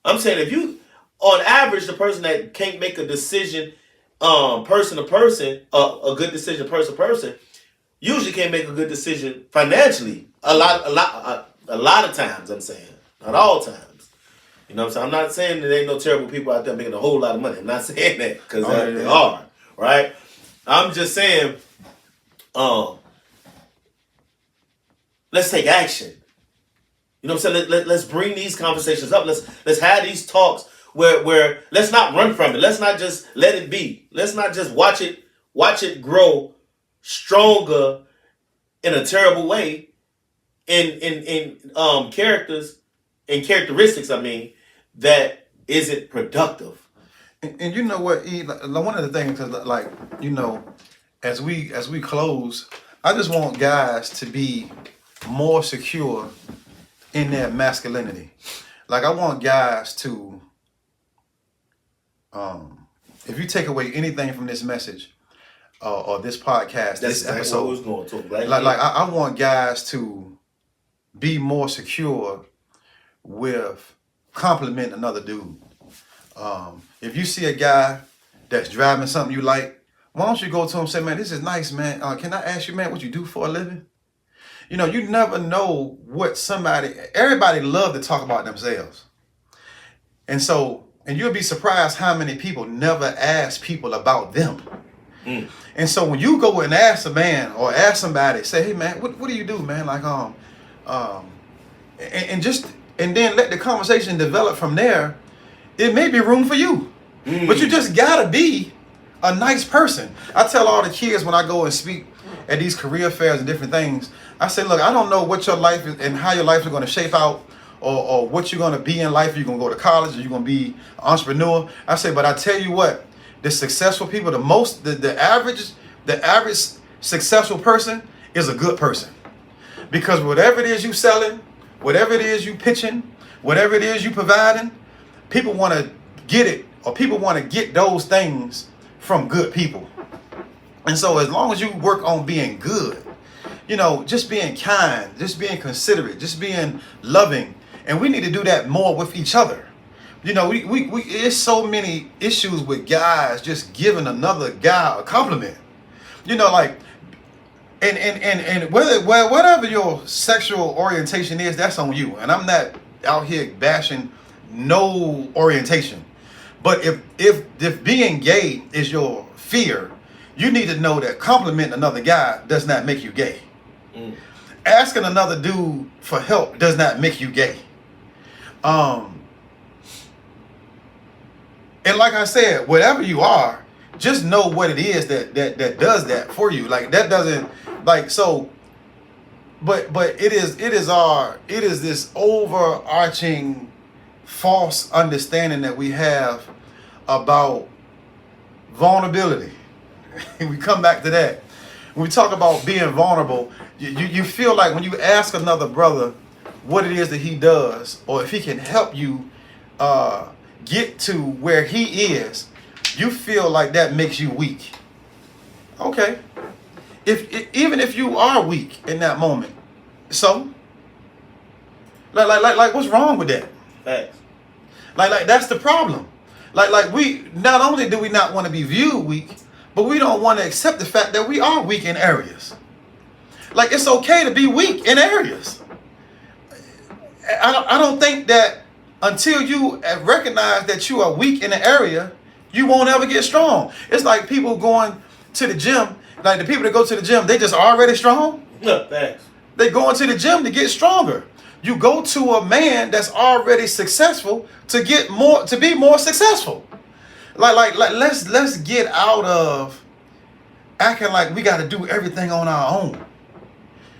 I'm saying if you, on average, the person that can't make a decision person to person, a good decision person to person, usually can't make a good decision financially. A lot of times, I'm saying. Not all times. You know what I'm saying? I'm not saying that there ain't no terrible people out there making a whole lot of money. I'm not saying that, because they are, right? I'm just saying, let's take action. You know what I'm saying? Let's bring these conversations up. Let's have these talks where let's not run from it. Let's not just let it be. Let's not just watch it grow stronger in a terrible way in characters and characteristics, that isn't productive. And you know what, E, one of the things is, like, you know, as we close, I just want guys to be more secure in their masculinity. Like, I want guys to, if you take away anything from this message or this podcast, this episode, I want guys to be more secure with compliment another dude. If you see a guy that's driving something you like, why don't you go to him and say, man, this is nice, man. Can I ask you, man, what you do for a living? You know, you never know what everybody love to talk about themselves. And you'll be surprised how many people never ask people about them. Mm. And so when you go and ask a man or ask somebody, say, hey man, what do you do, man? Like, and then let the conversation develop from there. It may be room for you, but you just gotta be a nice person. I tell all the kids when I go and speak at these career fairs and different things, I say, look, I don't know what your life is and how your life is going to shape out, or what you're going to be in life. You're going to go to college, or you're going to be an entrepreneur. I say, but I tell you what, the successful people, the average successful person is a good person. Because whatever it is you selling, whatever it is you pitching, whatever it is you providing, people want to get it, or people want to get those things from good people. And so as long as you work on being good, you know, just being kind, just being considerate, just being loving, and we need to do that more with each other. You know, we it's so many issues with guys just giving another guy a compliment. You know, like, and whatever your sexual orientation is, that's on you. And I'm not out here bashing no orientation. But if being gay is your fear, you need to know that complimenting another guy does not make you gay. Mm. Asking another dude for help does not make you gay. And like I said, whatever you are, just know what it is that does that for you. Like, that doesn't, like, so, but it is this overarching false understanding that we have about vulnerability. We come back to that. When we talk about being vulnerable, you feel like when you ask another brother what it is that he does, or if he can help you get to where he is, you feel like that makes you weak. Okay. Even if you are weak in that moment, so like what's wrong with that? Thanks. Like that's the problem. Like we not only do we not want to be viewed weak, but we don't want to accept the fact that we are weak in areas. Like, it's okay to be weak in areas. I don't think that until you recognize that you are weak in an area, you won't ever get strong. It's like people going to the gym, like the people that go to the gym, they just already strong. No, thanks. They go into the gym to get stronger. You go to a man that's already successful to be more successful. Like let's get out of acting like we got to do everything on our own.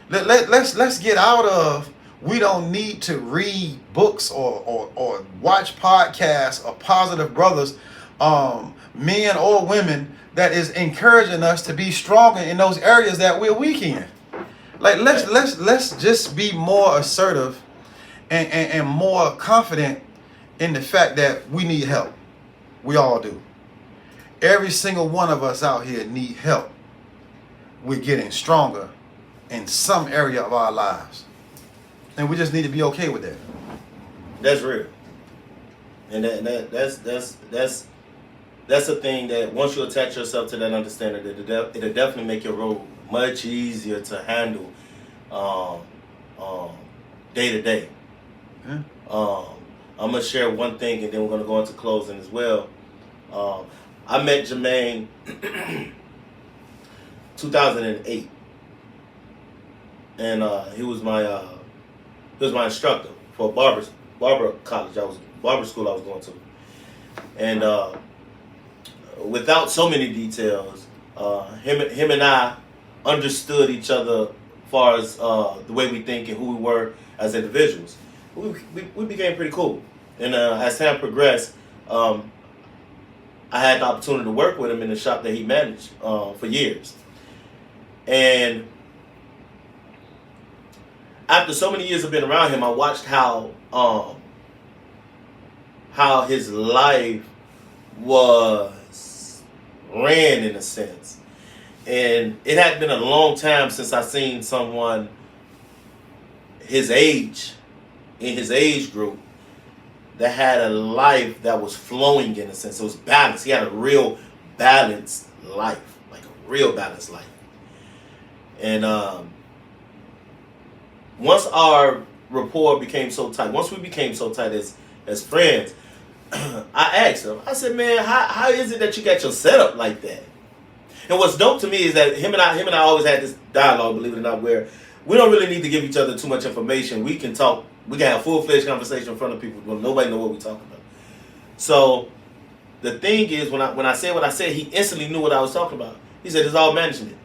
Let's get out of we don't need to read books or watch podcasts of positive brothers, men or women, that is encouraging us to be stronger in those areas that we're weak in. Like let's just be more assertive and more confident in the fact that we need help. We all do. Every single one of us out here need help. We're getting stronger in some area of our lives. And we just need to be okay with that. That's real. And that's a thing that once you attach yourself to that understanding, it'll definitely make your road much easier to handle day to day. Yeah. I'm gonna share one thing, and then we're gonna go into closing as well. I met Jermaine 2008, and he was my instructor for barber college. Barber school I was going to, and without so many details, him and I understood each other as far as the way we think and who we were as individuals. We became pretty cool, and as time progressed, I had the opportunity to work with him in the shop that he managed for years. And after so many years of being around him, I watched how his life was ran, in a sense. And it had been a long time since I seen someone his age, in his age group, that had a life that was flowing, in a sense. It was balanced. He had a real balanced life, like a real balanced life. And once our rapport became so tight, once we became so tight as friends, I asked him, I said, man, how is it that you got your setup like that? And what's dope to me is that him and I always had this dialogue, believe it or not, where we don't really need to give each other too much information. We can talk, we can have full-fledged conversation in front of people when nobody know what we're talking about. So the thing is, when I said what I said, he instantly knew what I was talking about. He said, it's all management.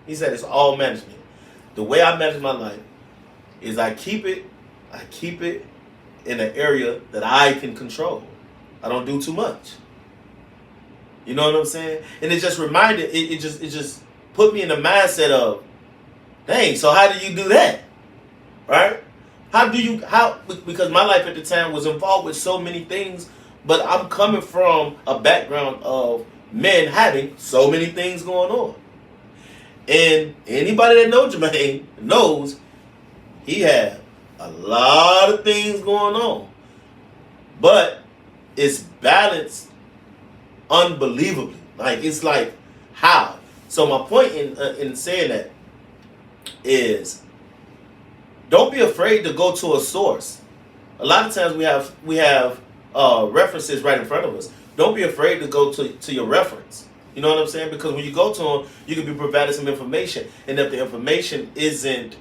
He said, it's all management. The way I manage my life is I keep it in an area that I can control. I don't do too much. You know what I'm saying? And it just reminded, it just put me in the mindset of, dang, so how do you do that? Right? Because my life at the time was involved with so many things, but I'm coming from a background of men having so many things going on. And anybody that knows Jermaine knows he had a lot of things going on. But it's balanced unbelievably. Like, it's like, how? So my point in saying that is, don't be afraid to go to a source. A lot of times we have references right in front of us. Don't be afraid to go to your reference. You know what I'm saying? Because when you go to them, you can be provided some information. And if the information isn't,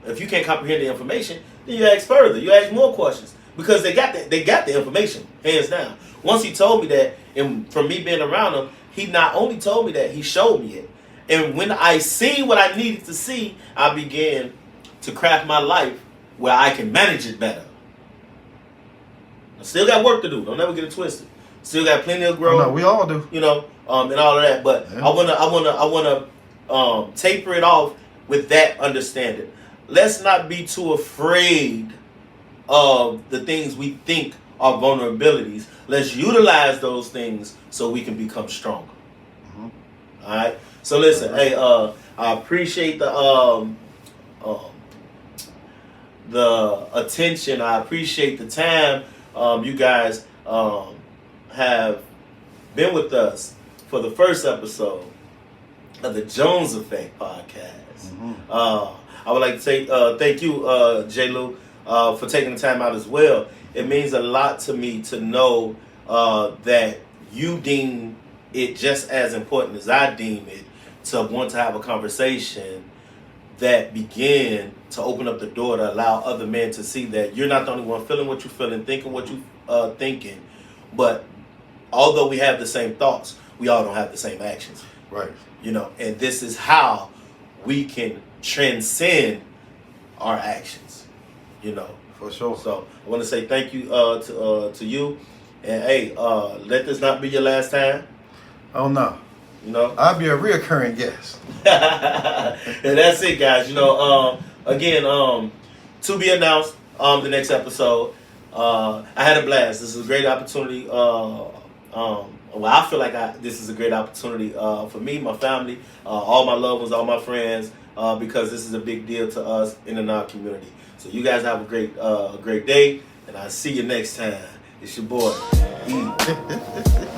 if you can't comprehend the information, then you ask further. You ask more questions. Because they got the information, hands down. Once he told me that, and from me being around him, he not only told me that, he showed me it. And when I seen what I needed to see, I began to craft my life where I can manage it better. I still got work to do. Don't ever get it twisted. Still got plenty of growth. No, we all do. You know, and all of that. But yeah. I wanna taper it off with that understanding. Let's not be too afraid of the things we think are vulnerabilities. Let's utilize those things so we can become stronger. Mm-hmm. All right. So listen, hey, I appreciate the attention. I appreciate the time. You guys have been with us for the first episode of the Jones Effect podcast. Mm-hmm. I would like to thank you, J. Lou, for taking the time out as well. It means a lot to me to know that you deem it just as important as I deem it to want to have a conversation that begin to open up the door to allow other men to see that you're not the only one feeling what you're feeling, thinking what you're thinking, but although we have the same thoughts, we all don't have the same actions. Right. You know, and this is how we can transcend our actions, you know. For sure. So I want to say thank you to you, and hey, let this not be your last time. Oh no. You know, I'll be a reoccurring guest. and that's it, guys. You know, again, to be announced the next episode. I had a blast. This is a great opportunity. Well, I feel like this is a great opportunity for me, my family, all my loved ones, all my friends, because this is a big deal to us in our community. So you guys have a great day, and I'll see you next time. It's your boy, E.